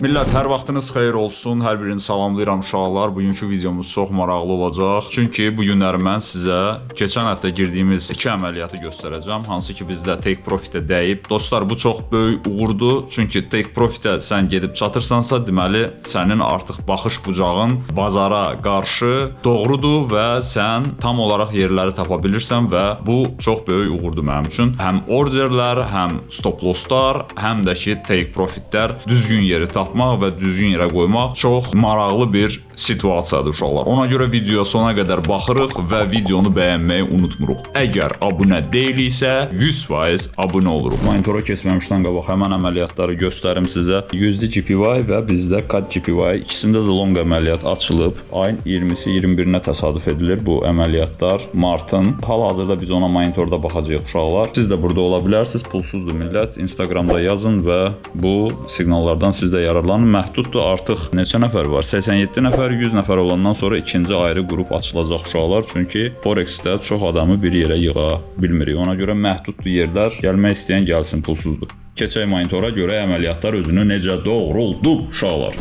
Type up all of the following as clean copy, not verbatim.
Millət, hər vaxtınız xeyir olsun. Hər birini salamlayıram uşaqlar. Bugünkü videomuz çox maraqlı olacaq. Çünki bu günləri mən sizə keçən həftə girdiyimiz 2 əməliyyatı göstərəcəm. Hansı ki bizdə take profitə dəyib. Dostlar, bu çox böyük uğurdur. Çünki take profitə sən gedib çatırsansa, deməli sənin artıq baxış bucağın bazara qarşı doğrudur və sən tam olaraq yerləri tapa bilirsən və bu çox böyük uğurdur mənim üçün. Həm orderlər, həm stop losslar, həm də ki take profitlər düzgün yeri tapmaq və düzgün yerə qoymaq çox maraqlı bir situasiyadır uşaqlar. Ona görə videoya sona qədər baxırıq və videonu bəyənməyi unutmuruq. Əgər abunə deyiliksə 100% abunə oluruq. Monitora keçməmişdən qabaq həmən əməliyyatları göstərim sizə. USD JPY və bizdə CAD JPY ikisində də long əməliyyat açılıb. Ayın 20-si 21-nə təsadüf edilir bu əməliyyatlar. Martın. Hal-hazırda biz ona monitorda baxacağıq uşaqlar. Siz də burada ola bilərsiniz. Pulsuzdur millət. Instagramda yazın və bu siqnallardan siz də yararlanın. Məhduddur. Artıq neçə nəfər var? 87 nəfər, 100 nəfər olandan sonra ikinci ayrı qrup açılacaq uşaqlar. Çünki Forex-də çox adamı bir yerə yığa bilmirik. Ona görə məhduddur yerlər. Gəlmək istəyən gəlsin, pulsuzdur. Keçək monitora görə əməliyyatlar özünü necə doğruldu uşaqlar.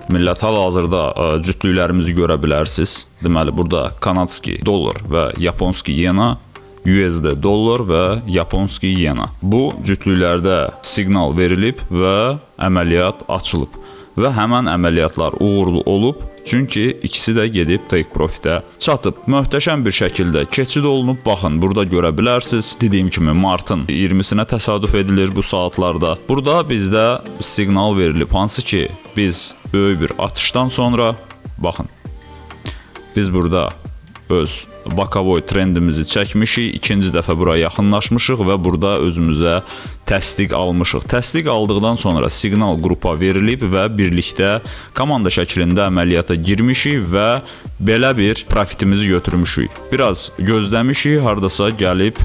Millət, hal-hazırda cütlüklərimizi görə bilərsiniz. Deməli, burada kanadski dollar və yaponski yena, USD dollar və yaponski yena. Bu cütlüklərdə siqnal verilib və əməliyyat açılıb. Və həmən əməliyyatlar uğurlu olub, çünki ikisi də gedib take profitə çatıb. Möhtəşəm bir şəkildə keçid olunub. Baxın, burada görə bilərsiniz. Dediyim kimi martın 20-sinə təsadüf edilir bu saatlarda. Burada bizdə siqnal verilib, hansı ki biz böyük bir atışdan sonra, baxın, biz burada öz Bakavoy trendimizi çəkmişik, ikinci dəfə bura yaxınlaşmışıq və burada özümüzə təsdiq almışıq. Təsdiq aldıqdan sonra siqnal qrupa verilib və birlikdə komanda şəklində əməliyyata girmişik və belə bir profitimizi götürmüşük. Biraz gözləmişik, hardasa gəlib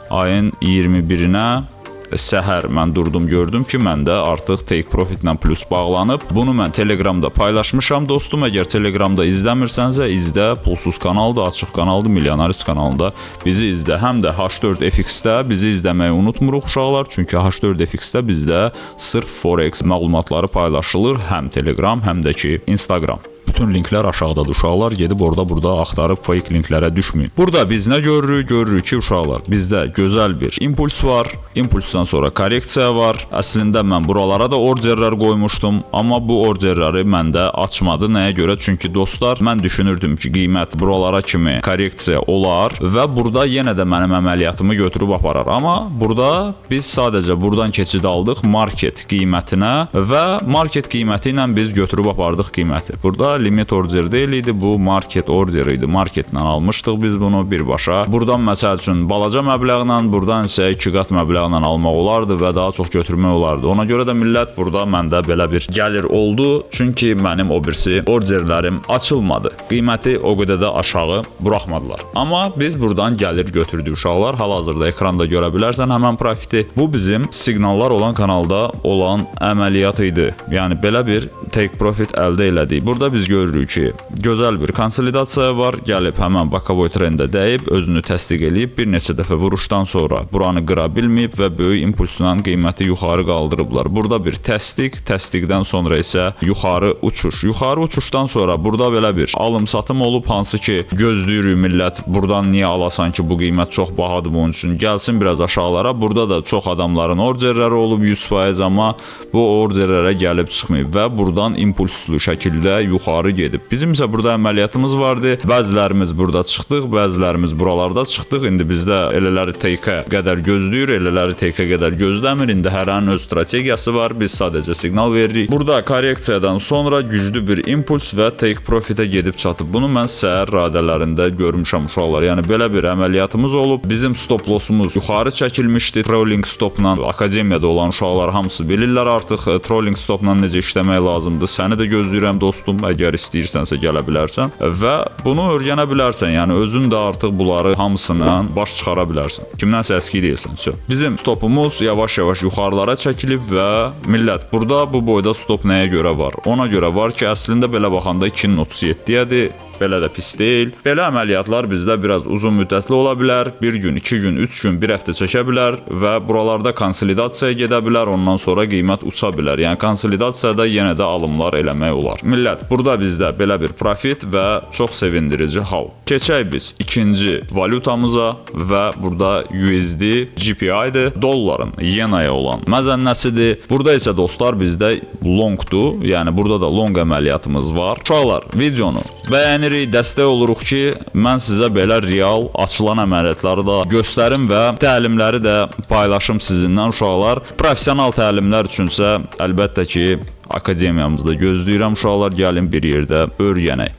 ayın 21-nə səhər mən durdum, gördüm ki, məndə artıq take profitlə plus bağlanıb. Bunu mən Telegramda paylaşmışam dostum. Əgər Telegramda izləmirsənsə, izlə. Pulsuz kanaldır, açıq kanaldır, Milyonarist kanalında bizi izlə. Həm də H4FX-də bizi izləməyi unutmuruq uşaqlar. Çünki H4FX-də bizdə sırf Forex məlumatları paylaşılır. Həm Telegram, həm də ki Instagram. Bütün linklər aşağıdadır uşaqlar. Gedib burada axtarıb fake linklərə düşməyin. Burada biz nə görürük? Görürük ki uşaqlar, bizdə gözəl bir impuls var. İmpulsdan sonra korreksiya var. Əslində mən buralara da orderlər qoymuşdum. Amma bu orderləri məndə açmadı. Nəyə görə? Çünki dostlar, mən düşünürdüm ki qiymət buralara kimi korreksiya olar və burada yenə də mənim əməliyyatımı götürüb aparar. Amma burada biz sadəcə buradan keçid aldıq market qiymətinə və market qiyməti ilə biz götürüb apardıq qiyməti. Burada limit order deyil idi, bu market order idi. Marketlə almışdıq biz bunu birbaşa. Buradan məsəl üçün balaca məbləğlə, buradan isə 2 qat məbləğlə almaq olardı və daha çox götürmək olardı. Ona görə də millət, burada məndə belə bir gəlir oldu. Çünki mənim o birisi orderlərim açılmadı. Qiyməti o qədər də aşağı buraxmadılar. Amma biz buradan gəlir götürdük uşaqlar. Hal-hazırda ekranda görə bilərsən həmən profiti. Bu bizim siqnallar olan kanalda olan əməliyyat idi. Yəni belə bir take profit əldə elədik. Burada biz görürük ki, gözəl bir konsolidasiya var. Gəlib həmən Bakavoy trendə dəyib, özünü təsdiq eləyib, bir neçə dəfə vuruşdan sonra buranı qıra bilməyib və böyük impulsla qiyməti yuxarı qaldırıblar. Burada bir təsdiq, təsdiqdən sonra isə yuxarı uçuş. Yuxarı uçuşdan sonra burada belə bir alım-satım olub, hansı ki gözləyirik millət, buradan niyə alasan ki, bu qiymət çox bahadır bunun üçün, gəlsin biraz aşağılara. Burada da çox adamların orderləri olub 100%, amma bu orderlərə gəlib çıxmayıb və buradan impulslu şəkildə yuxarı gedib. Bizim isə burada əməliyyatımız vardı. Bəzilərimiz burada çıxdıq, bəzilərimiz buralarda çıxdıq. İndi bizdə elələri take-ə qədər gözləyir, elələri take-ə qədər gözləmir. İndi hərənin öz strategiyası var. Biz sadəcə siqnal veririk. Burada korreksiyadan sonra güclü bir impuls və take profitə gedib çatıb. Bunu mən səhər radələrində görmüşəm uşaqlar. Yəni belə bir əməliyyatımız olub. Bizim stop lossumuz yuxarı çəkilmişdi. Trolling stopla akademiyada olan uşaqlar hamısı bilirlər artıq trolling stopla necə işləmək lazımdır. Səni də gözləyirəm dostum. Əgər istəyirsənsə gələ bilərsən və bunu öyrənə bilərsən. Yəni özün də artıq bunları hamısından baş çıxara bilərsən. Kimdənsə əski deyilsən. Bizim stopumuz yavaş-yavaş yuxarılara çəkilib və millət, burada bu boyda stop nəyə görə var? Ona görə var ki, əslində belə baxanda 2.37-yədir. belə də pis deyil. Belə əməliyyatlar bizdə biraz uzun müddətli ola bilər. 1 gün, 2 gün, 3 gün, 1 həftə çəkə bilər və buralarda konsolidasiyaya gedə bilər, ondan sonra qiymət uça bilər. Yəni konsolidasiyada yenə də alımlar eləmək olar. Millət, burada bizdə belə bir profit və çox sevindirici hal. Keçək biz ikinci valyutamıza və burada USD GPI-dir, dolların yenaya olan məzənnəsidir. Burada isə dostlar bizdə longdur, yəni burada da long əməliyyatımız var. Uşaqlar, videonu bəyənirik, dəstək oluruq ki, mən sizə belə real açılan əməliyyatları da göstərim və təlimləri də paylaşım sizindən uşaqlar. Professional təlimlər üçünsə əlbəttə ki, akademiyamızda gözləyirəm uşaqlar, gəlin bir yerdə öyrənək.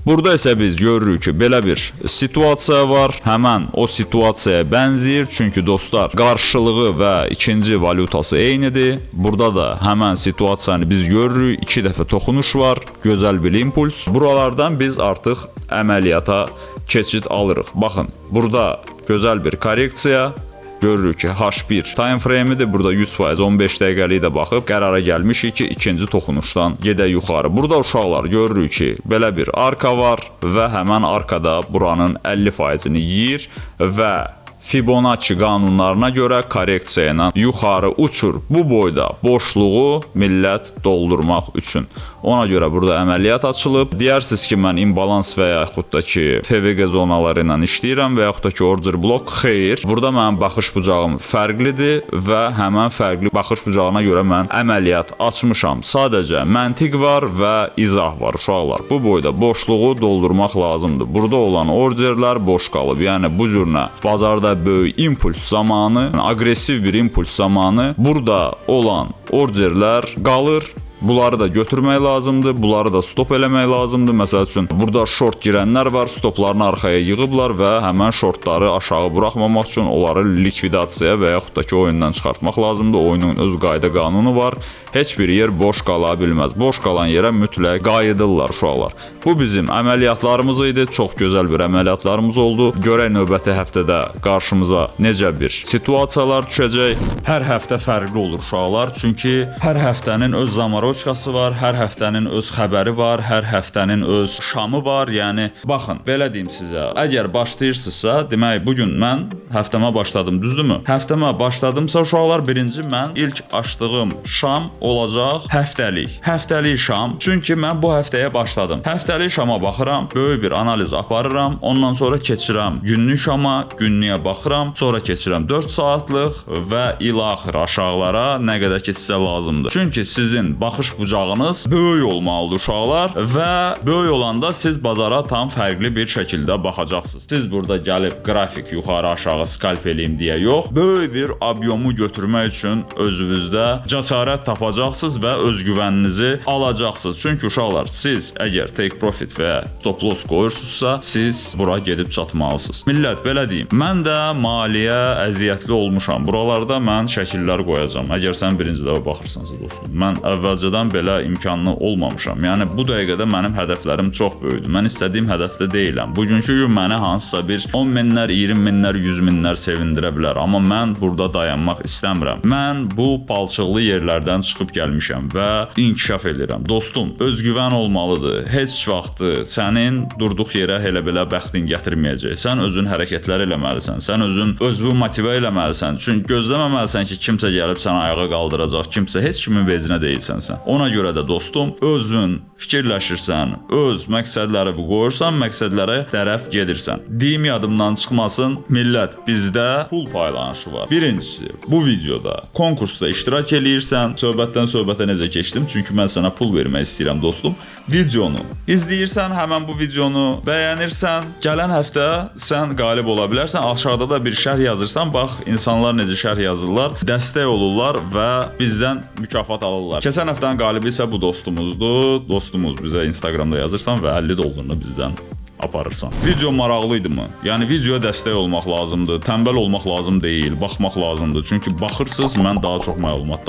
Burada isə biz görürük ki, belə bir situasiya var. Həmən o situasiyaya bənzəyir. Çünki dostlar, qarşılığı və ikinci valyutası eynidir. Burada da həmən situasiyanı biz görürük. 2 dəfə toxunuş var. Gözəl bir impuls. Buralardan biz artıq əməliyyata keçid alırıq. Baxın, burada gözəl bir korreksiya. Görürük ki, H1 time frame-idir. Burada 100% 15 dəqiqəlik də baxıb qərara gəlmişik ki, ikinci toxunuşdan gedə yuxarı. Burada uşaqlar görürük ki, belə bir arka var və həmən arkada buranın 50%-ni yeyir və Fibonacci qanunlarına görə korreksiya ilə yuxarı uçur. Bu boyda boşluğu millət doldurmaq üçün. Ona görə burada əməliyyat açılıb. Deyərsiniz ki, mən imbalans və yaxud da ki, FVG zonaları ilə işləyirəm və yaxud da ki, order blok. Xeyr. Burada mənim baxış bucağım fərqlidir və həmən fərqli baxış bucağına görə mən əməliyyat açmışam. Sadəcə məntiq var və izah var uşaqlar. Bu boyda boşluğu doldurmaq lazımdır. Burada olan orderlər boş qalıb. Yəni bu cürlə bazarda böyük impuls zamanı, aqressiv bir impuls zamanı burada olan orderlər qalır. Bunları da götürmək lazımdır, bunları da stop eləmək lazımdır. Məsəl üçün, burada short girənlər var, stoplarını arxaya yığıblar və həmən shortları aşağı buraxmamaq üçün onları likvidasiya və yaxud da ki, oyundan çıxartmaq lazımdır. Oyunun öz qayda qanunu var. Heç bir yer boş qala bilməz. Boş qalan yerə mütləq qayıdırlar uşaqlar. Bu bizim əməliyyatlarımız idi. Çox gözəl bir əməliyyatlarımız oldu. Görək növbəti həftədə qarşımıza necə bir situasiyalar düşəcək. Hər həftə fərqli olur uşaqlar. Çünki hər həftənin öz zamaroçkası var, hər həftənin öz xəbəri var, hər həftənin öz şamı var. Yəni, baxın, belə deyim sizə. Əgər başlayırsınızsa, demək, bugün mən həftəmə başladım, düzdürmü? Həftəmə başladımsa uşaqlar, birinci mən ilk açdığım şam olacaq həftəlik. Həftəlik şam. Çünki mən bu həftəyə başladım. Həftəlik şama baxıram, böyük bir analiz aparıram, ondan sonra keçirəm günlük şama, günlüyə baxıram, sonra keçirəm 4 saatlıq və ilaxır aşağılara nə qədər ki sizə lazımdır. Çünki sizin baxış bucağınız böyük olmalıdır uşaqlar və böyük olanda siz bazara tam fərqli bir şəkildə baxacaqsınız. Siz burada gəlib qrafik yuxarı aşağı skalp eləyim deyə yox, böyük bir obyomu götürmək üçün özünüzdə cəsarət tapacaqsınız və özgüvəninizi alacaqsınız. Çünki uşaqlar, siz əgər take profit və stop loss qoyursunuzsa, siz bura gedib çatmalısınız. Millət, belə deyim, mən də maliyyə əziyyətli olmuşam. Buralarda mən şəkillər qoyacağam. Əgər sən birinci dəfə baxırsansa dostum, mən əvvəlcədən belə imkanlı olmamışam. Yəni bu dəqiqədə mənim hədəflərim çox böyükdür. Mən istədiyim hədəfdə deyiləm. Bugünkü gün məni hansısa bir 10 minlər, 20 minlər, 100 minlər sevindirə bilər. Amma mən burada dayanmaq istəmirəm. Mən bu palçıqlı yerlərdən çıxıb gəlmişəm və inkişaf edirəm. Dostum, özgüvən olmalıdır. Heç vaxtı sənin durduq yerə elə belə bəxtin gətirməyəcək. Sən özün hərəkətlər eləməlisən. Sən özünü motivə eləməlisən. Çünki gözləməməlisən ki, kimsə gəlib səni ayağa qaldıracaq. Kimsə heç kimin vecinə deyilsən sən. Ona görə də dostum, özün fikirləşirsən, öz məqsədləri qoyursan, məqsədlərə tərəf gedirsən. Deyim yadımdan çıxmasın, millət, bizdə pul paylanışı var. Birincisi, bu videoda konkursda iştirak eləyirsən. Söhbətdən söhbətə necə keçdim? Çünki mən sənə pul vermək istəyirəm dostum. Videonu izləyirsən, həmən bu videonu bəyənirsən, gələn həftə sən qalib ola bilərsən. Aşağıda da bir şərh yazırsan, bax, insanlar necə şərh yazırlar, dəstək olurlar və bizdən mükafat alırlar. Keçən həftənin qalibi isə bu dostumuzdur. Dostumuz bizə Instagramda yazırsan və 50 dollarını bizdən aparırsan. Video maraqlıydımı? Yəni videoya dəstək olmaq lazımdır, tənbəl olmaq lazım deyil, baxmaq lazımdır. Çünki baxırsınız, mən daha çox məlumat.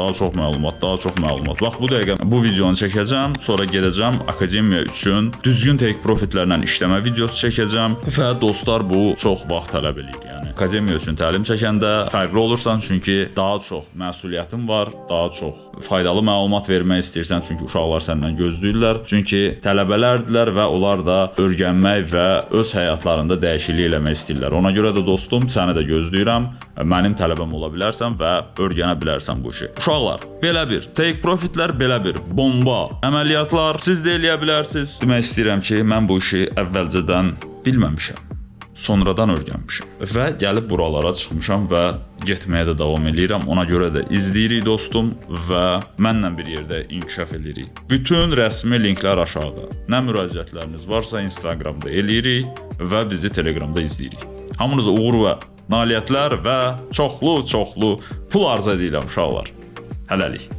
Bax bu dəqiqə bu videonu çəkəcəm, sonra gedəcəm akademiya üçün düzgün take profitlərlə işləmə videosu çəkəcəm və dostlar bu çox vaxt tələb eləyir. Yəni akademiya üçün təlim çəkəndə fərqli olursan, çünki daha çox məsuliyyətin var, daha çox faydalı məlumat vermək istəyirsən, çünki uşaqlar səndən gözləyirlər. Çünki tələbələrdirlər və onlar da öyrənmək və öz həyatlarında dəyişiklik eləmək istəyirlər. Ona görə də dostum, səni də gözləyirəm. Mənim tələbəm ola bilərsən və öyrənə bilərsən bu işi. Uşaqlar, belə bir take profitlər, belə bir bomba əməliyyatlar siz də eləyə bilərsiniz. Demək istəyirəm ki, mən bu işi əvvəlcədən bilməmişəm. Sonradan öyrənmişəm və gəlib buralara çıxmışam və getməyə də davam eləyirəm. Ona görə də izləyirik dostum və mənlə bir yerdə inkişaf eləyirik. Bütün rəsmi linklər aşağıda. Nə müraciətləriniz varsa Instagramda eləyirik və bizi Telegramda izləyirik. Hamınıza uğur və nailiyyətlər və çoxlu pul arzu edirəm uşaqlar. Hələlik.